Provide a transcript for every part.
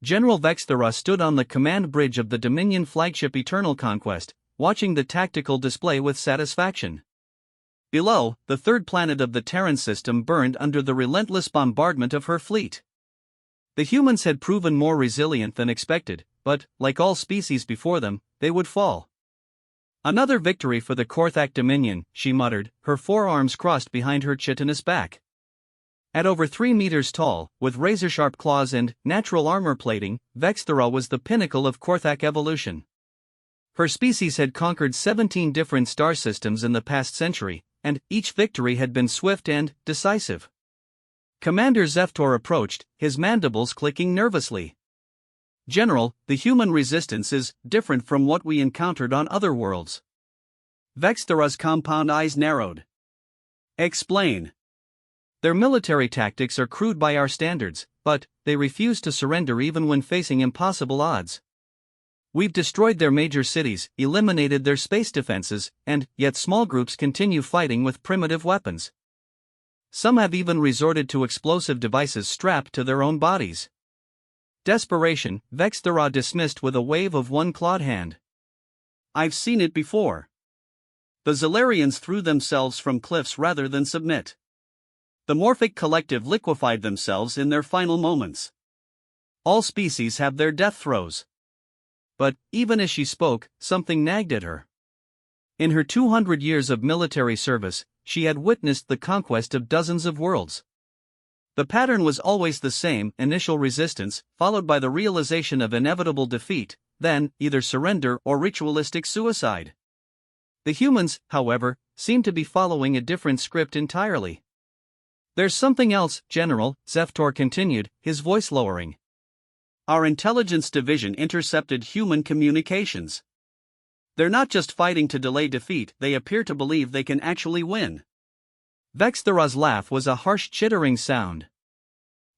General Vexthera stood on the command bridge of the Dominion flagship Eternal Conquest, watching the tactical display with satisfaction. Below, the third planet of the Terran system burned under the relentless bombardment of her fleet. The humans had proven more resilient than expected, but, like all species before them, they would fall. "Another victory for the Korthak Dominion," she muttered, her forearms crossed behind her chitinous back. At over 3 meters tall, with razor-sharp claws and natural armor plating, Vexthera was the pinnacle of Korthak evolution. Her species had conquered 17 different star systems in the past century, and each victory had been swift and decisive. Commander Zeftor approached, his mandibles clicking nervously. "General, the human resistance is different from what we encountered on other worlds." Vexthera's compound eyes narrowed. "Explain." "Their military tactics are crude by our standards, but they refuse to surrender even when facing impossible odds. We've destroyed their major cities, eliminated their space defenses, and yet small groups continue fighting with primitive weapons. Some have even resorted to explosive devices strapped to their own bodies." Desperation, Vexthera dismissed with a wave of one clawed hand. "I've seen it before. The Zalarians threw themselves from cliffs rather than submit. The Morphic Collective liquefied themselves in their final moments. All species have their death throes." But, even as she spoke, something nagged at her. In her 200 years of military service, she had witnessed the conquest of dozens of worlds. The pattern was always the same: initial resistance, followed by the realization of inevitable defeat, then either surrender or ritualistic suicide. The humans, however, seemed to be following a different script entirely. "There's something else, General," Zeftor continued, his voice lowering. "Our intelligence division intercepted human communications. They're not just fighting to delay defeat, they appear to believe they can actually win." Vexthera's laugh was a harsh chittering sound.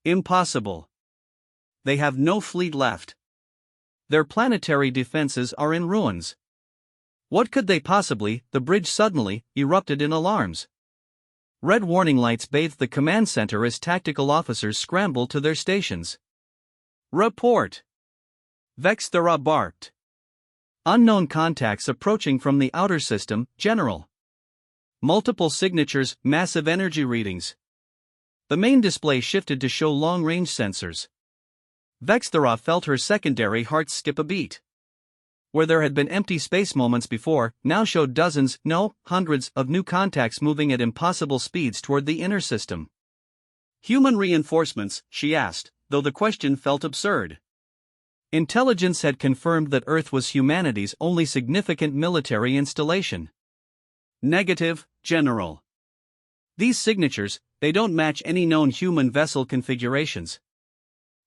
"Impossible. They have no fleet left. Their planetary defenses are in ruins. What could they possibly?" The bridge suddenly erupted in alarms. Red warning lights bathed the command center as tactical officers scrambled to their stations. "Report!" Vexthera barked. "Unknown contacts approaching from the outer system, General. Multiple signatures, massive energy readings." The main display shifted to show long-range sensors. Vexthera felt her secondary heart skip a beat. Where there had been empty space moments before, now showed dozens, no, hundreds, of new contacts moving at impossible speeds toward the inner system. "Human reinforcements?" she asked, though the question felt absurd. Intelligence had confirmed that Earth was humanity's only significant military installation. "Negative, General. These signatures, they don't match any known human vessel configurations.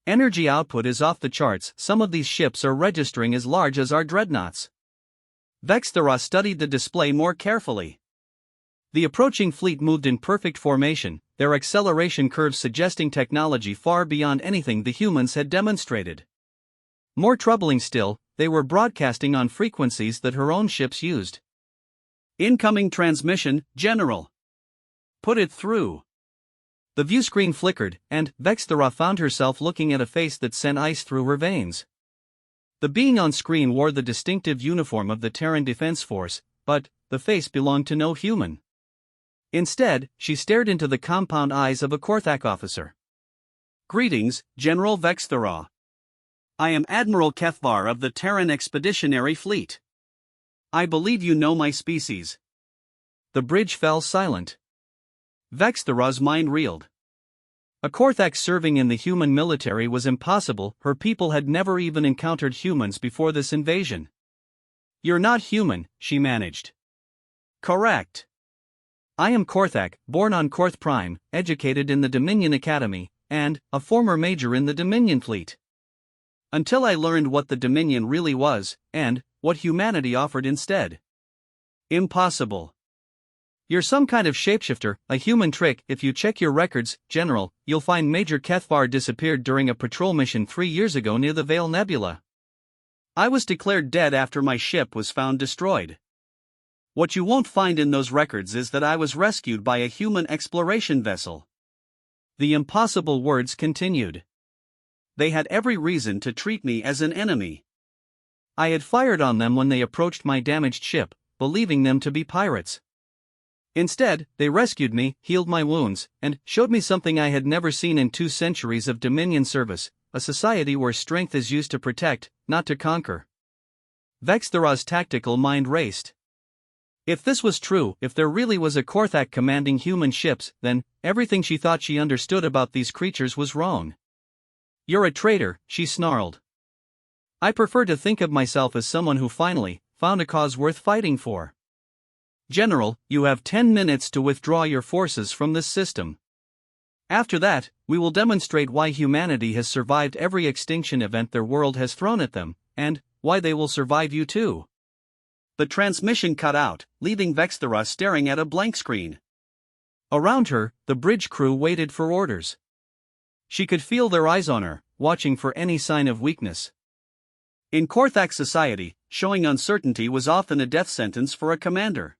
Energy output is off the charts. Some of these ships are registering as large as our dreadnoughts." Vexthera studied the display more carefully. The approaching fleet moved in perfect formation, their acceleration curves suggesting technology far beyond anything the humans had demonstrated. More troubling still, they were broadcasting on frequencies that her own ships used. "Incoming transmission, General." "Put it through." The view screen flickered, and Vexthera found herself looking at a face that sent ice through her veins. The being on screen wore the distinctive uniform of the Terran Defense Force, but the face belonged to no human. Instead, she stared into the compound eyes of a Korthak officer. "Greetings, General Vexthera. I am Admiral Kethvar of the Terran Expeditionary Fleet. I believe you know my species." The bridge fell silent. Vexthera's mind reeled. A Korthak serving in the human military was impossible. Her people had never even encountered humans before this invasion. "You're not human," she managed. "Correct. I am Korthak, born on Korth Prime, educated in the Dominion Academy, and a former major in the Dominion fleet. Until I learned what the Dominion really was, and what humanity offered instead." "Impossible. You're some kind of shapeshifter, a human trick. If you check your records, General, you'll find Major Kethvar disappeared during a patrol mission 3 years ago near the Vale Nebula. I was declared dead after my ship was found destroyed. What you won't find in those records is that I was rescued by a human exploration vessel." The impossible words continued. They had every reason to treat me as an enemy. I had fired on them when they approached my damaged ship, believing them to be pirates. Instead, they rescued me, healed my wounds, and showed me something I had never seen in 2 centuries of Dominion service: a society where strength is used to protect, not to conquer. Vexthara's tactical mind raced. If this was true, if there really was a Korthak commanding human ships, then everything she thought she understood about these creatures was wrong. "You're a traitor," she snarled. "I prefer to think of myself as someone who finally found a cause worth fighting for. General, you have 10 minutes to withdraw your forces from this system. After that, we will demonstrate why humanity has survived every extinction event their world has thrown at them, and why they will survive you too." The transmission cut out, leaving Vexthara staring at a blank screen. Around her, the bridge crew waited for orders. She could feel their eyes on her, watching for any sign of weakness. In Korthak society, showing uncertainty was often a death sentence for a commander.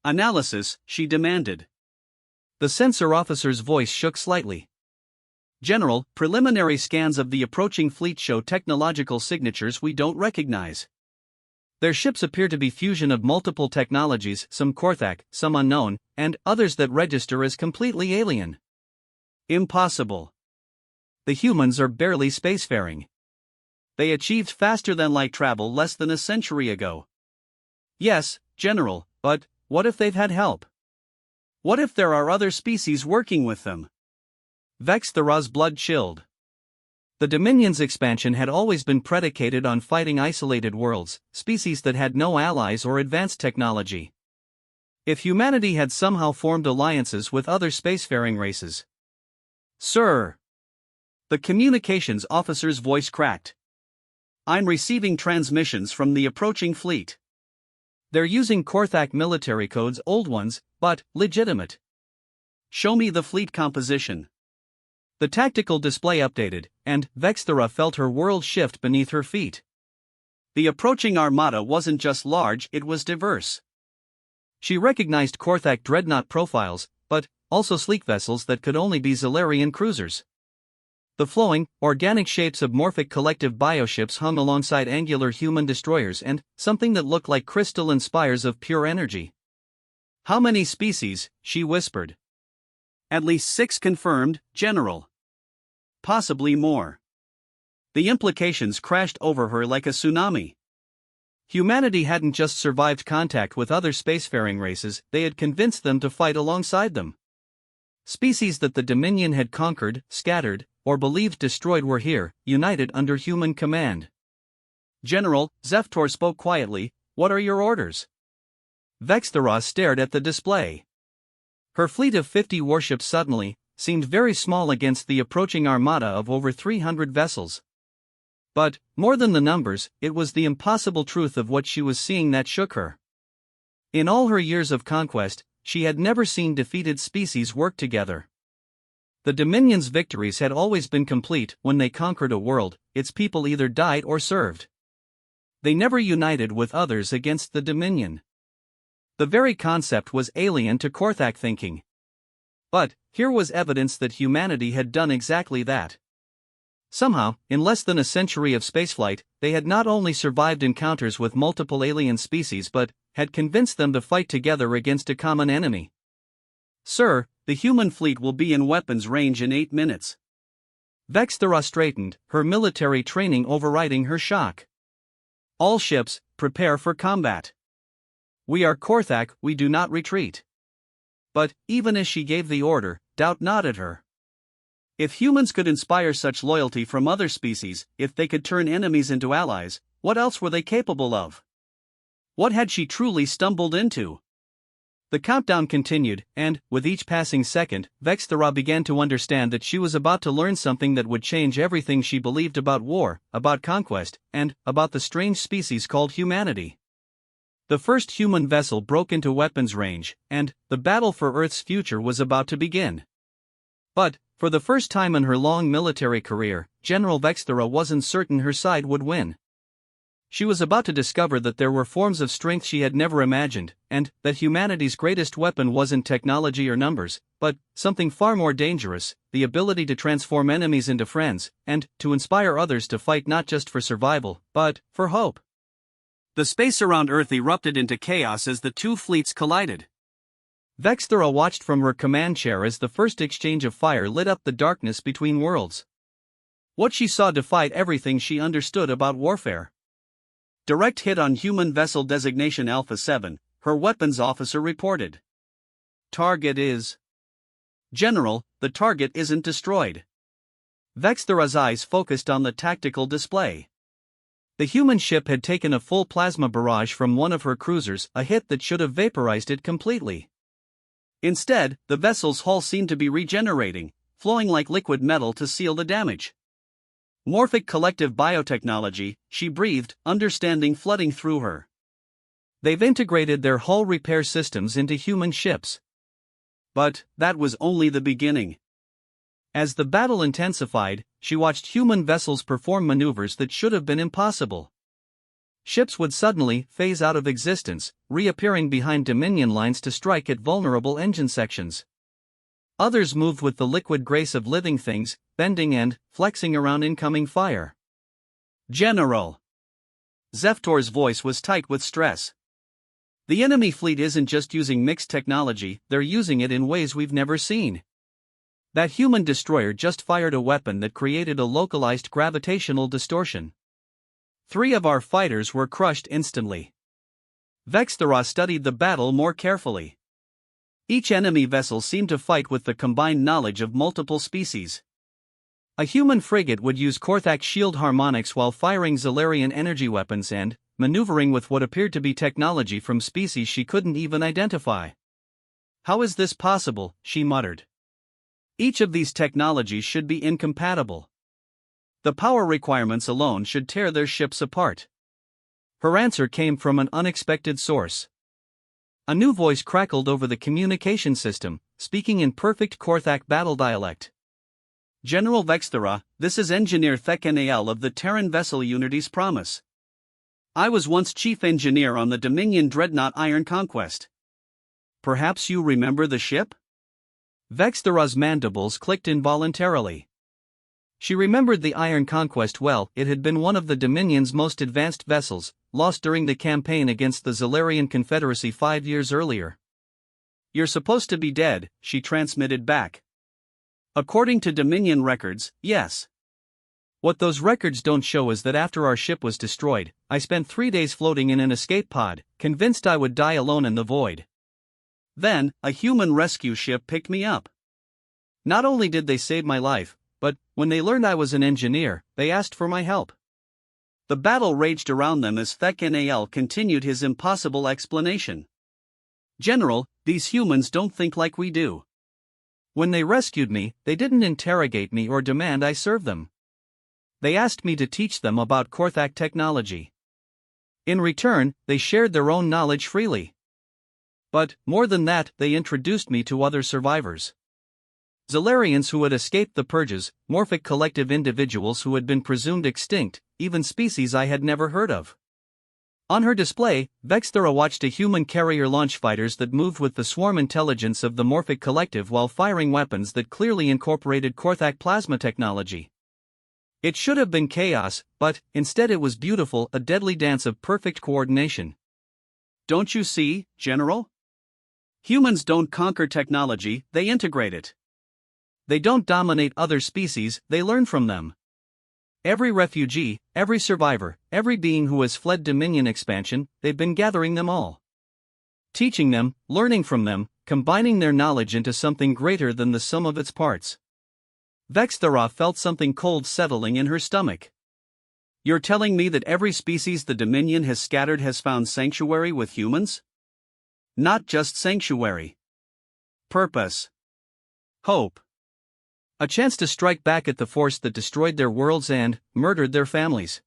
"Analysis," she demanded. The sensor officer's voice shook slightly. "General, preliminary scans of the approaching fleet show technological signatures we don't recognize. Their ships appear to be fusion of multiple technologies, some Korthak, some unknown, and others that register as completely alien." "Impossible. The humans are barely spacefaring. They achieved faster-than-light travel less than a century ago." "Yes, General, but what if they've had help? What if there are other species working with them?" Vexthara's blood chilled. The Dominion's expansion had always been predicated on fighting isolated worlds, species that had no allies or advanced technology. If humanity had somehow formed alliances with other spacefaring races. "Sir!" The communications officer's voice cracked. "I'm receiving transmissions from the approaching fleet. They're using Korthak military codes, old ones, but legitimate. Show me the fleet composition." The tactical display updated, and Vexthara felt her world shift beneath her feet. The approaching armada wasn't just large, it was diverse. She recognized Korthak dreadnought profiles, but also sleek vessels that could only be Zalarian cruisers. The flowing, organic shapes of morphic collective bioships hung alongside angular human destroyers and something that looked like crystalline spires of pure energy. "How many species?" she whispered. "At least 6 confirmed, General. Possibly more." The implications crashed over her like a tsunami. Humanity hadn't just survived contact with other spacefaring races, they had convinced them to fight alongside them. Species that the Dominion had conquered, scattered, or believed destroyed were here, united under human command. "General," Zeftor spoke quietly, "what are your orders?" Vexthara stared at the display. Her fleet of 50 warships suddenly seemed very small against the approaching armada of over 300 vessels. But, more than the numbers, it was the impossible truth of what she was seeing that shook her. In all her years of conquest, she had never seen defeated species work together. The Dominion's victories had always been complete when they conquered a world, its people either died or served. They never united with others against the Dominion. The very concept was alien to Korthak thinking. But, here was evidence that humanity had done exactly that. Somehow, in less than a century of spaceflight, they had not only survived encounters with multiple alien species but had convinced them to fight together against a common enemy. "Sir, the human fleet will be in weapons range in 8 minutes. Vexthara straightened, her military training overriding her shock. "All ships, prepare for combat. We are Korthak, we do not retreat." But, even as she gave the order, doubt gnawed at her. If humans could inspire such loyalty from other species, if they could turn enemies into allies, what else were they capable of? What had she truly stumbled into? The countdown continued, and, with each passing second, Vexthara began to understand that she was about to learn something that would change everything she believed about war, about conquest, and about the strange species called humanity. The first human vessel broke into weapons range, and the battle for Earth's future was about to begin. But, for the first time in her long military career, General Vexthara wasn't certain her side would win. She was about to discover that there were forms of strength she had never imagined, and that humanity's greatest weapon wasn't technology or numbers, but something far more dangerous: the ability to transform enemies into friends, and to inspire others to fight not just for survival, but for hope. The space around Earth erupted into chaos as the two fleets collided. Vexthera watched from her command chair as the first exchange of fire lit up the darkness between worlds. What she saw defied everything she understood about warfare. "Direct hit on human vessel designation Alpha 7, her weapons officer reported. Target is..." "General, the target isn't destroyed." Vexthera's eyes focused on the tactical display. The human ship had taken a full plasma barrage from one of her cruisers, a hit that should have vaporized it completely. Instead, the vessel's hull seemed to be regenerating, flowing like liquid metal to seal the damage. "Morphic collective biotechnology," she breathed, understanding flooding through her. "They've integrated their hull repair systems into human ships." But that was only the beginning. As the battle intensified, she watched human vessels perform maneuvers that should have been impossible. Ships would suddenly phase out of existence, reappearing behind Dominion lines to strike at vulnerable engine sections. Others moved with the liquid grace of living things, bending and flexing around incoming fire. "General!" Zeftor's voice was tight with stress. "The enemy fleet isn't just using mixed technology, they're using it in ways we've never seen. That human destroyer just fired a weapon that created a localized gravitational distortion. 3 of our fighters were crushed instantly." Vexthera studied the battle more carefully. Each enemy vessel seemed to fight with the combined knowledge of multiple species. A human frigate would use Korthak shield harmonics while firing Zalarian energy weapons and maneuvering with what appeared to be technology from species she couldn't even identify. "How is this possible?" she muttered. "Each of these technologies should be incompatible. The power requirements alone should tear their ships apart." Her answer came from an unexpected source. A new voice crackled over the communication system, speaking in perfect Korthak battle dialect. "General Vexthera, this is Engineer Thekanael of the Terran vessel Unity's Promise. I was once chief engineer on the Dominion dreadnought Iron Conquest. Perhaps you remember the ship?" Vexthera's mandibles clicked involuntarily. She remembered the Iron Conquest well. It had been one of the Dominion's most advanced vessels, lost during the campaign against the Zalarian Confederacy 5 years earlier. "You're supposed to be dead," she transmitted back. "According to Dominion records, yes. What those records don't show is that after our ship was destroyed, I spent 3 days floating in an escape pod, convinced I would die alone in the void. Then, a human rescue ship picked me up. Not only did they save my life, but when they learned I was an engineer, they asked for my help." The battle raged around them as Thekanael continued his impossible explanation. "General, these humans don't think like we do. When they rescued me, they didn't interrogate me or demand I serve them. They asked me to teach them about Korthak technology. In return, they shared their own knowledge freely. But, more than that, they introduced me to other survivors. Zalarians who had escaped the purges, morphic collective individuals who had been presumed extinct, even species I had never heard of." On her display, Vexthera watched a human carrier launch fighters that moved with the swarm intelligence of the morphic collective while firing weapons that clearly incorporated Korthak plasma technology. It should have been chaos, but instead it was beautiful, a deadly dance of perfect coordination. "Don't you see, General? Humans don't conquer technology, they integrate it. They don't dominate other species, they learn from them. Every refugee, every survivor, every being who has fled Dominion expansion, they've been gathering them all. Teaching them, learning from them, combining their knowledge into something greater than the sum of its parts." Vexthera felt something cold settling in her stomach. "You're telling me that every species the Dominion has scattered has found sanctuary with humans? Not just sanctuary. Purpose. Hope. A chance to strike back at the force that destroyed their worlds and murdered their families.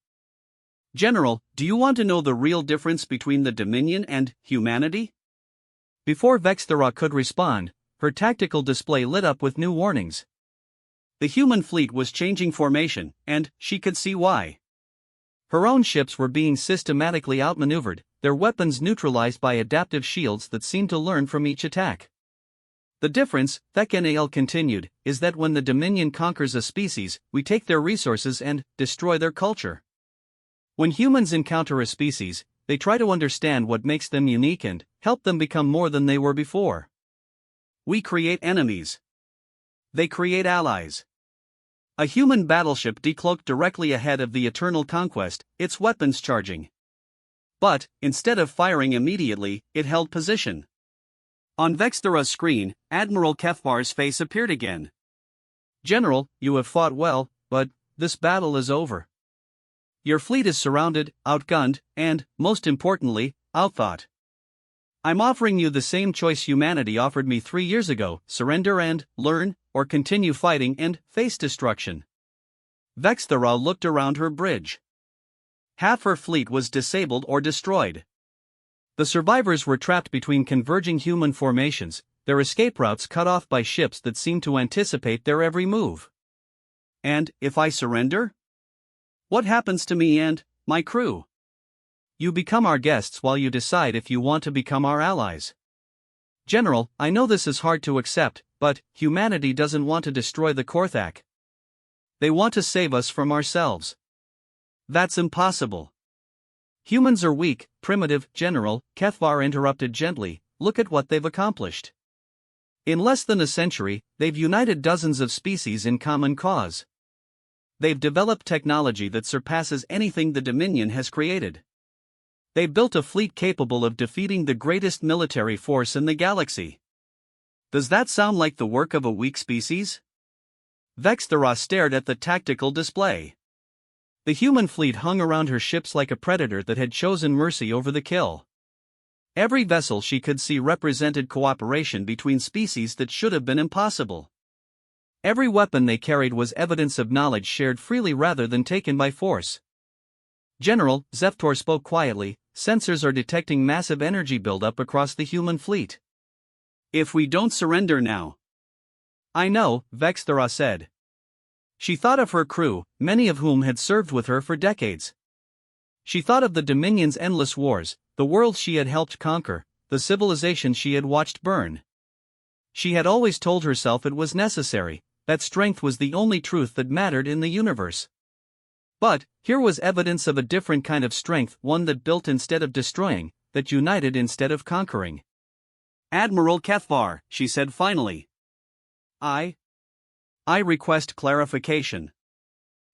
General, do you want to know the real difference between the Dominion and humanity?" Before Vexthera could respond, her tactical display lit up with new warnings. The human fleet was changing formation, and she could see why. Her own ships were being systematically outmaneuvered, their weapons neutralized by adaptive shields that seemed to learn from each attack. The difference, Thekanael continued, is that when the Dominion conquers a species, we take their resources and destroy their culture. When humans encounter a species, they try to understand what makes them unique and help them become more than they were before. We create enemies. They create allies. A human battleship decloaked directly ahead of the Eternal Conquest, its weapons charging. But, instead of firing immediately, it held position. On Vexthera's screen, Admiral Kefvar's face appeared again. "General, you have fought well, but this battle is over. Your fleet is surrounded, outgunned, and, most importantly, outthought. I'm offering you the same choice humanity offered me 3 years ago: surrender and learn, or continue fighting and face destruction." Vexthera looked around her bridge. Half her fleet was disabled or destroyed. The survivors were trapped between converging human formations, their escape routes cut off by ships that seemed to anticipate their every move. "And if I surrender? What happens to me and my crew?" "You become our guests while you decide if you want to become our allies." "General, I know this is hard to accept, but humanity doesn't want to destroy the Korthak. They want to save us from ourselves." "That's impossible. Humans are weak, primitive." "General," Kefvar interrupted gently, "look at what they've accomplished. In less than a century, they've united dozens of species in common cause. They've developed technology that surpasses anything the Dominion has created. They've built a fleet capable of defeating the greatest military force in the galaxy. Does that sound like the work of a weak species?" Vexthera stared at the tactical display. The human fleet hung around her ships like a predator that had chosen mercy over the kill. Every vessel she could see represented cooperation between species that should have been impossible. Every weapon they carried was evidence of knowledge shared freely rather than taken by force. "General," Zeftor spoke quietly, "sensors are detecting massive energy buildup across the human fleet. If we don't surrender now..." "I know," Vexthera said. She thought of her crew, many of whom had served with her for decades. She thought of the Dominion's endless wars, the worlds she had helped conquer, the civilization she had watched burn. She had always told herself it was necessary, that strength was the only truth that mattered in the universe. But, here was evidence of a different kind of strength, one that built instead of destroying, that united instead of conquering. "Admiral Kefvar," she said finally. I request clarification.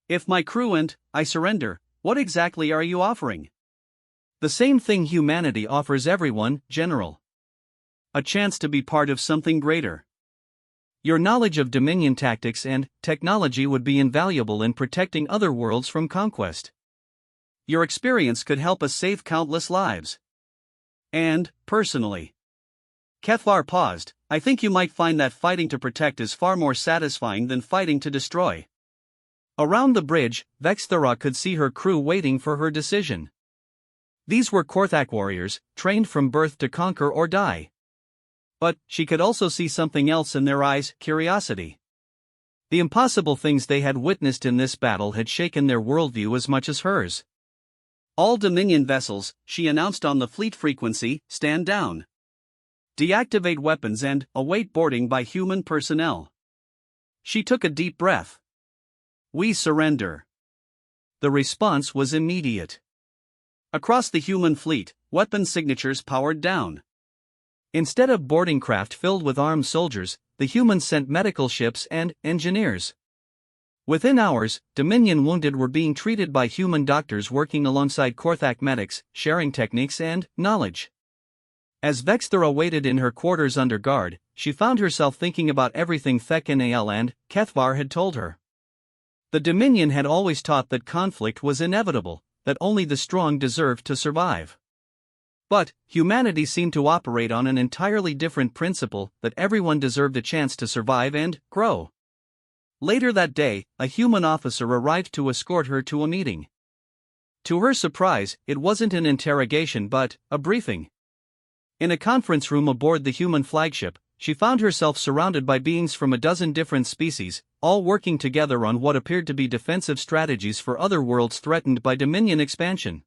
If my crew and I surrender, what exactly are you offering?" "The same thing humanity offers everyone, General. A chance to be part of something greater. Your knowledge of Dominion tactics and technology would be invaluable in protecting other worlds from conquest. Your experience could help us save countless lives. And, personally..." Kefvar paused. "I think you might find that fighting to protect is far more satisfying than fighting to destroy." Around the bridge, Vexthera could see her crew waiting for her decision. These were Korthak warriors, trained from birth to conquer or die. But she could also see something else in their eyes: curiosity. The impossible things they had witnessed in this battle had shaken their worldview as much as hers. "All Dominion vessels," she announced on the fleet frequency, "stand down. Deactivate weapons and await boarding by human personnel." She took a deep breath. "We surrender." The response was immediate. Across the human fleet, weapon signatures powered down. Instead of boarding craft filled with armed soldiers, the humans sent medical ships and engineers. Within hours, Dominion wounded were being treated by human doctors working alongside Korthak medics, sharing techniques and knowledge. As Vexthera waited in her quarters under guard, she found herself thinking about everything Thekanael and Kefvar had told her. The Dominion had always taught that conflict was inevitable, that only the strong deserved to survive. But humanity seemed to operate on an entirely different principle: that everyone deserved a chance to survive and grow. Later that day, a human officer arrived to escort her to a meeting. To her surprise, it wasn't an interrogation but a briefing. In a conference room aboard the human flagship, she found herself surrounded by beings from a dozen different species, all working together on what appeared to be defensive strategies for other worlds threatened by Dominion expansion.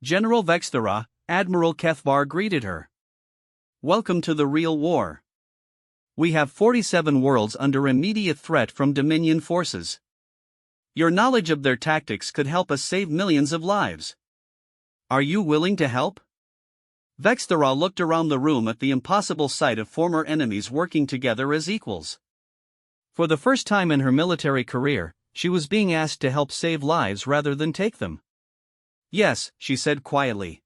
General Vexthera, Admiral Kethvar greeted her. "Welcome to the real war. We have 47 worlds under immediate threat from Dominion forces. Your knowledge of their tactics could help us save millions of lives. Are you willing to help?" Vexthera looked around the room at the impossible sight of former enemies working together as equals. For the first time in her military career, she was being asked to help save lives rather than take them. "Yes," she said quietly.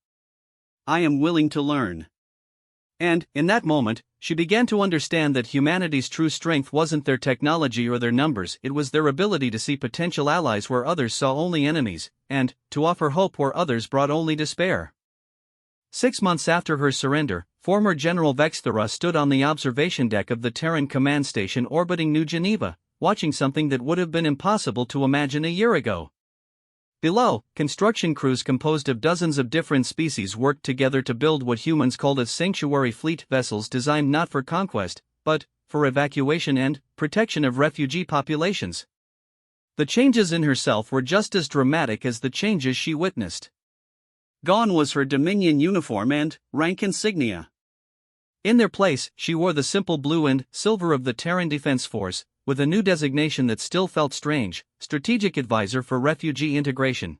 "I am willing to learn." And, in that moment, she began to understand that humanity's true strength wasn't their technology or their numbers, it was their ability to see potential allies where others saw only enemies, and to offer hope where others brought only despair. 6 months after her surrender, former General Vexthera stood on the observation deck of the Terran command station orbiting New Geneva, watching something that would have been impossible to imagine a year ago. Below, construction crews composed of dozens of different species worked together to build what humans called as sanctuary fleet vessels designed not for conquest, but for evacuation and protection of refugee populations. The changes in herself were just as dramatic as the changes she witnessed. Gone was her Dominion uniform and rank insignia. In their place, she wore the simple blue and silver of the Terran Defense Force, with a new designation that still felt strange: Strategic Advisor for Refugee Integration.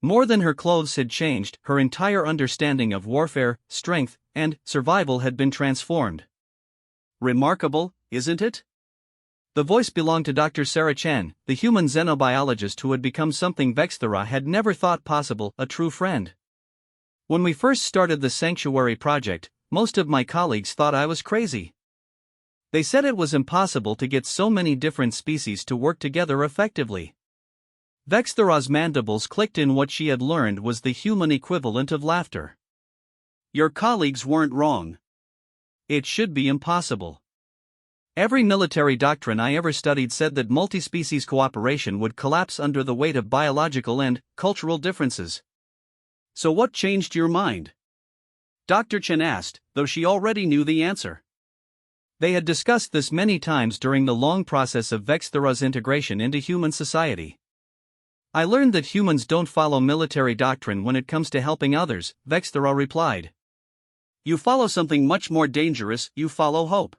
More than her clothes had changed, her entire understanding of warfare, strength, and survival had been transformed. Remarkable, isn't it? The voice belonged to Dr. Sarah Chen, the human xenobiologist who had become something Vexthera had never thought possible, a true friend. "When we first started the Sanctuary project, most of my colleagues thought I was crazy. They said it was impossible to get so many different species to work together effectively." Vexthera's mandibles clicked in. What she had learned was the human equivalent of laughter. "Your colleagues weren't wrong. It should be impossible. Every military doctrine I ever studied said that multi-species cooperation would collapse under the weight of biological and cultural differences. So what changed your mind?" Dr. Chen asked, though she already knew the answer. They had discussed this many times during the long process of Vexthera's integration into human society. "I learned that humans don't follow military doctrine when it comes to helping others," Vexthera replied. "You follow something much more dangerous, you follow hope."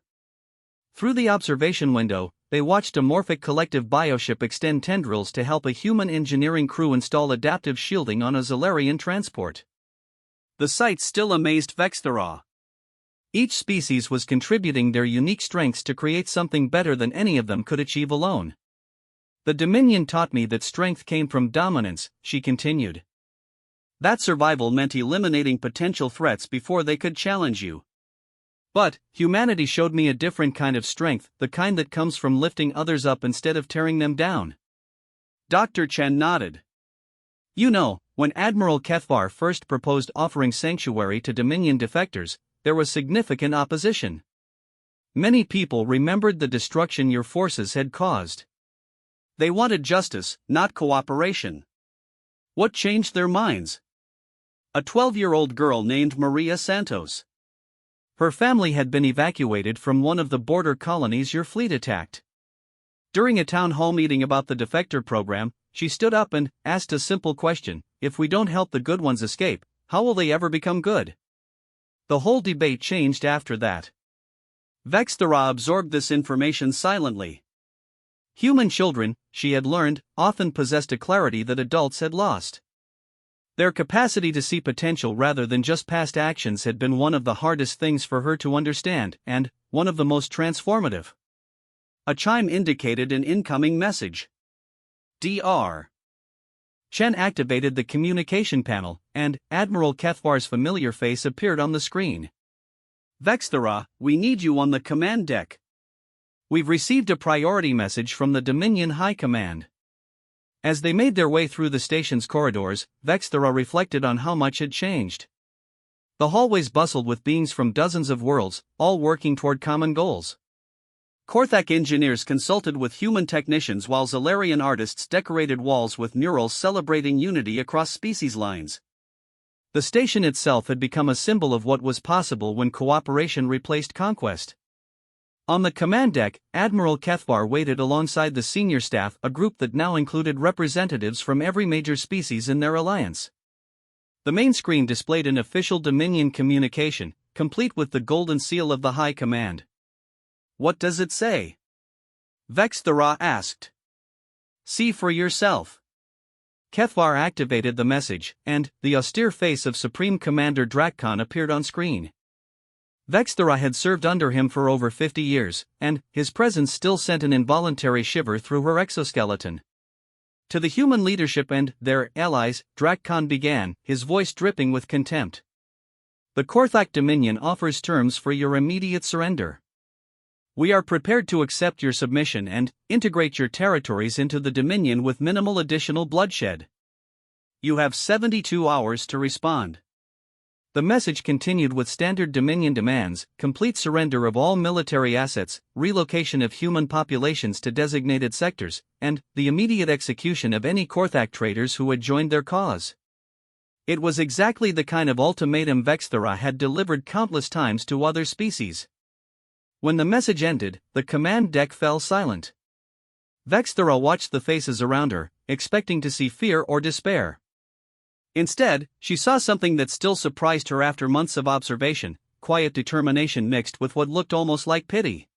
Through the observation window, they watched a morphic collective bioship extend tendrils to help a human engineering crew install adaptive shielding on a Zalarian transport. The sight still amazed Vexthera. Each species was contributing their unique strengths to create something better than any of them could achieve alone. "The Dominion taught me that strength came from dominance," she continued. "That survival meant eliminating potential threats before they could challenge you. But humanity showed me a different kind of strength, the kind that comes from lifting others up instead of tearing them down." Dr. Chen nodded. "You know, when Admiral Kethvar first proposed offering sanctuary to Dominion defectors, there was significant opposition. Many people remembered the destruction your forces had caused. They wanted justice, not cooperation. What changed their minds?" "A 12-year-old girl named Maria Santos. Her family had been evacuated from one of the border colonies your fleet attacked. During a town hall meeting about the defector program, she stood up and asked a simple question: if we don't help the good ones escape, how will they ever become good?" The whole debate changed after that. Vexthera absorbed this information silently. Human children, she had learned, often possessed a clarity that adults had lost. Their capacity to see potential rather than just past actions had been one of the hardest things for her to understand, and one of the most transformative. A chime indicated an incoming message. Dr. Chen activated the communication panel, and Admiral Kethvar's familiar face appeared on the screen. "Vexthera, we need you on the command deck. We've received a priority message from the Dominion High Command." As they made their way through the station's corridors, Vexthera reflected on how much had changed. The hallways bustled with beings from dozens of worlds, all working toward common goals. Korthak engineers consulted with human technicians while Zalarian artists decorated walls with murals celebrating unity across species lines. The station itself had become a symbol of what was possible when cooperation replaced conquest. On the command deck, Admiral Kethvar waited alongside the senior staff, a group that now included representatives from every major species in their alliance. The main screen displayed an official Dominion communication, complete with the golden seal of the High Command. "What does it say?" Vexthara asked. "See for yourself." Kethvar activated the message, and the austere face of Supreme Commander Drakkan appeared on screen. Vexthara had served under him for over 50 years, and his presence still sent an involuntary shiver through her exoskeleton. To the human leadership and their allies, Drakkan began, his voice dripping with contempt. "The Korthak Dominion offers terms for your immediate surrender. We are prepared to accept your submission and integrate your territories into the Dominion with minimal additional bloodshed. You have 72 hours to respond." The message continued with standard Dominion demands: complete surrender of all military assets, relocation of human populations to designated sectors, and the immediate execution of any Korthak traitors who had joined their cause. It was exactly the kind of ultimatum Vexthara had delivered countless times to other species. When the message ended, the command deck fell silent. Vexthara watched the faces around her, expecting to see fear or despair. Instead, she saw something that still surprised her after months of observation: quiet determination mixed with what looked almost like pity.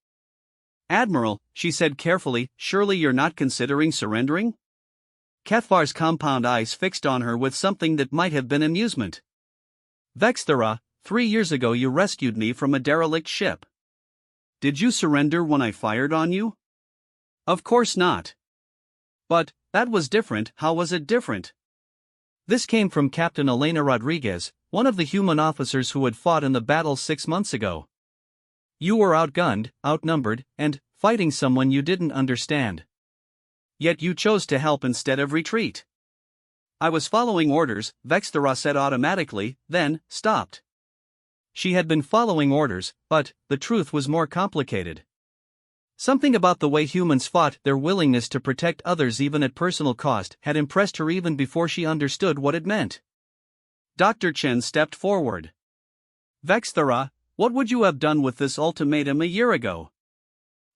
"Admiral," she said carefully, "surely you're not considering surrendering?" Kethvar's compound eyes fixed on her with something that might have been amusement. "Vexthara, 3 years ago you rescued me from a derelict ship. Did you surrender when I fired on you?" "Of course not." "But that was different." "How was it different?" This came from Captain Elena Rodriguez, one of the human officers who had fought in the battle 6 months ago. "You were outgunned, outnumbered, and fighting someone you didn't understand. Yet you chose to help instead of retreat." "I was following orders," Vexthara said automatically, then stopped. She had been following orders, but the truth was more complicated. Something about the way humans fought, their willingness to protect others even at personal cost, had impressed her even before she understood what it meant. Dr. Chen stepped forward. "Vexthara, what would you have done with this ultimatum a year ago?"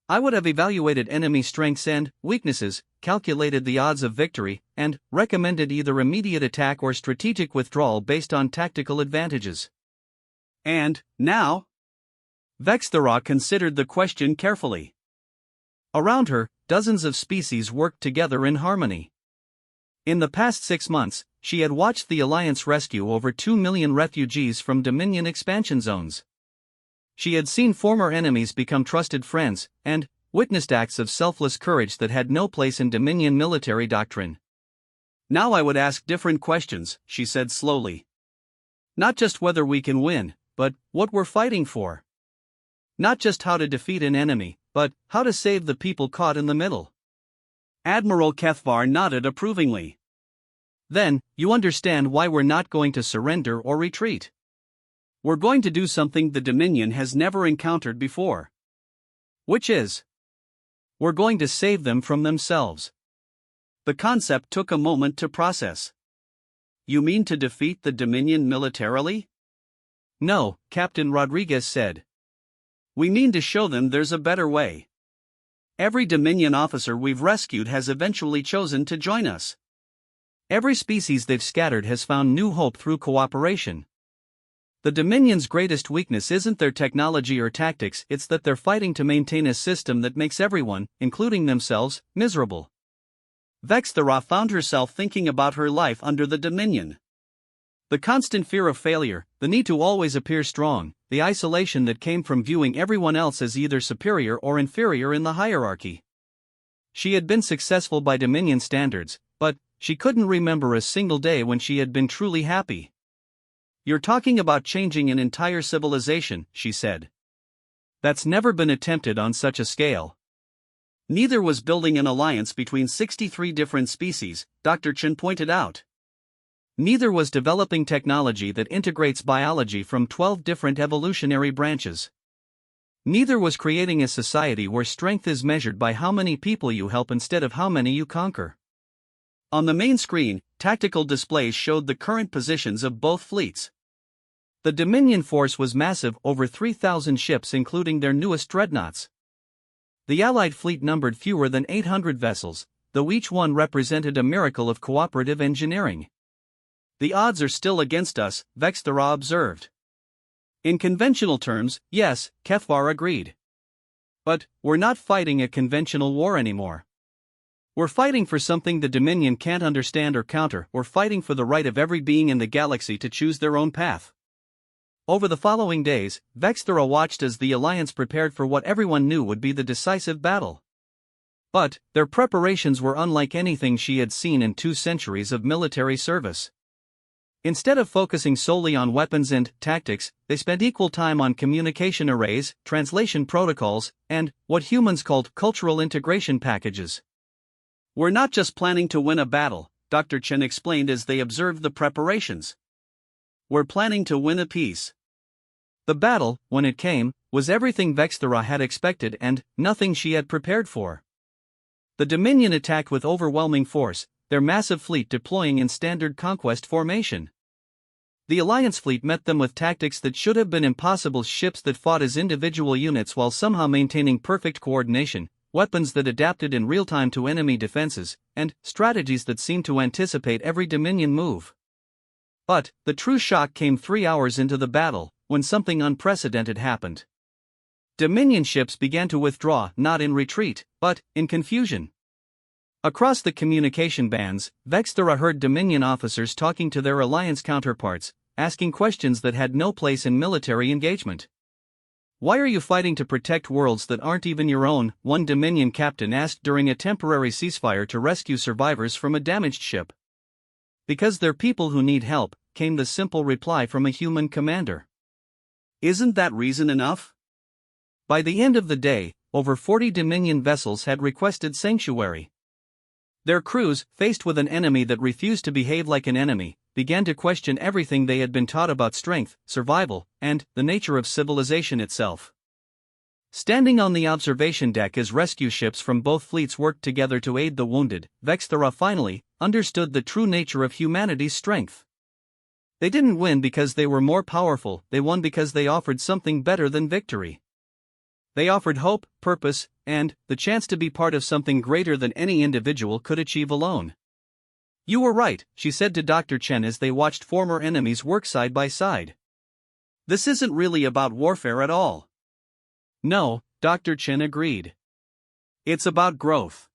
"I would have evaluated enemy strengths and weaknesses, calculated the odds of victory, and recommended either immediate attack or strategic withdrawal based on tactical advantages." "And now?" Vexthara considered the question carefully. Around her, dozens of species worked together in harmony. In the past 6 months, she had watched the Alliance rescue over 2 million refugees from Dominion expansion zones. She had seen former enemies become trusted friends, and witnessed acts of selfless courage that had no place in Dominion military doctrine. "Now I would ask different questions," she said slowly. "Not just whether we can win, but what we're fighting for. Not just how to defeat an enemy, but how to save the people caught in the middle." Admiral Kethvar nodded approvingly. "Then, you understand why we're not going to surrender or retreat. We're going to do something the Dominion has never encountered before. Which is, we're going to save them from themselves." The concept took a moment to process. "You mean to defeat the Dominion militarily?" "No," Captain Rodriguez said. "We mean to show them there's a better way. Every Dominion officer we've rescued has eventually chosen to join us. Every species they've scattered has found new hope through cooperation. The Dominion's greatest weakness isn't their technology or tactics, it's that they're fighting to maintain a system that makes everyone, including themselves, miserable." Vexthara found herself thinking about her life under the Dominion. The constant fear of failure, the need to always appear strong, the isolation that came from viewing everyone else as either superior or inferior in the hierarchy. She had been successful by Dominion standards, but she couldn't remember a single day when she had been truly happy. "You're talking about changing an entire civilization," she said. "That's never been attempted on such a scale." "Neither was building an alliance between 63 different species," Dr. Chen pointed out. "Neither was developing technology that integrates biology from 12 different evolutionary branches. Neither was creating a society where strength is measured by how many people you help instead of how many you conquer." On the main screen, tactical displays showed the current positions of both fleets. The Dominion force was massive, over 3,000 ships including their newest dreadnoughts. The Allied fleet numbered fewer than 800 vessels, though each one represented a miracle of cooperative engineering. "The odds are still against us," Vexthera observed. "In conventional terms, yes," Kefvar agreed. "But we're not fighting a conventional war anymore. We're fighting for something the Dominion can't understand or counter. We're fighting for the right of every being in the galaxy to choose their own path." Over the following days, Vexthera watched as the Alliance prepared for what everyone knew would be the decisive battle. But their preparations were unlike anything she had seen in 2 centuries of military service. Instead of focusing solely on weapons and tactics, they spent equal time on communication arrays, translation protocols, and what humans called cultural integration packages. "We're not just planning to win a battle," Dr. Chen explained as they observed the preparations. "We're planning to win a peace." The battle, when it came, was everything Vexthera had expected and nothing she had prepared for. The Dominion attacked with overwhelming force, their massive fleet deploying in standard conquest formation. The Alliance fleet met them with tactics that should have been impossible: ships that fought as individual units while somehow maintaining perfect coordination, weapons that adapted in real time to enemy defenses, and strategies that seemed to anticipate every Dominion move. But the true shock came 3 hours into the battle, when something unprecedented happened. Dominion ships began to withdraw, not in retreat, but in confusion. Across the communication bands, Vexthera heard Dominion officers talking to their Alliance counterparts, asking questions that had no place in military engagement. "Why are you fighting to protect worlds that aren't even your own?" one Dominion captain asked during a temporary ceasefire to rescue survivors from a damaged ship. "Because they're people who need help," came the simple reply from a human commander. Isn't that reason enough? By the end of the day, over 40 Dominion vessels had requested sanctuary. Their crews, faced with an enemy that refused to behave like an enemy, began to question everything they had been taught about strength, survival, and the nature of civilization itself. Standing on the observation deck as rescue ships from both fleets worked together to aid the wounded, Vexthera finally understood the true nature of humanity's strength. They didn't win because they were more powerful, they won because they offered something better than victory. They offered hope, purpose, and the chance to be part of something greater than any individual could achieve alone. "You were right," she said to Dr. Chen as they watched former enemies work side by side. "This isn't really about warfare at all." "No," Dr. Chen agreed. "It's about growth.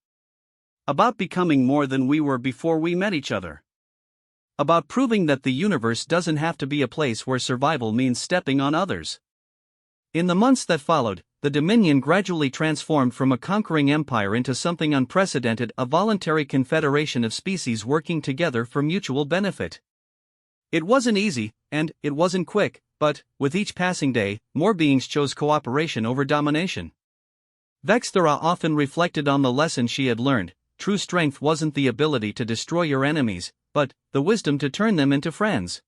About becoming more than we were before we met each other. About proving that the universe doesn't have to be a place where survival means stepping on others." In the months that followed, the Dominion gradually transformed from a conquering empire into something unprecedented, a voluntary confederation of species working together for mutual benefit. It wasn't easy, and it wasn't quick, but, with each passing day, more beings chose cooperation over domination. Vexthera often reflected on the lesson she had learned: true strength wasn't the ability to destroy your enemies, but the wisdom to turn them into friends.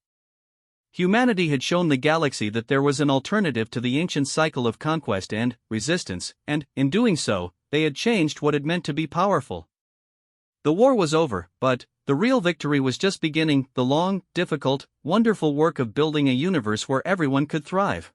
Humanity had shown the galaxy that there was an alternative to the ancient cycle of conquest and resistance, and, in doing so, they had changed what it meant to be powerful. The war was over, but the real victory was just beginning: the long, difficult, wonderful work of building a universe where everyone could thrive.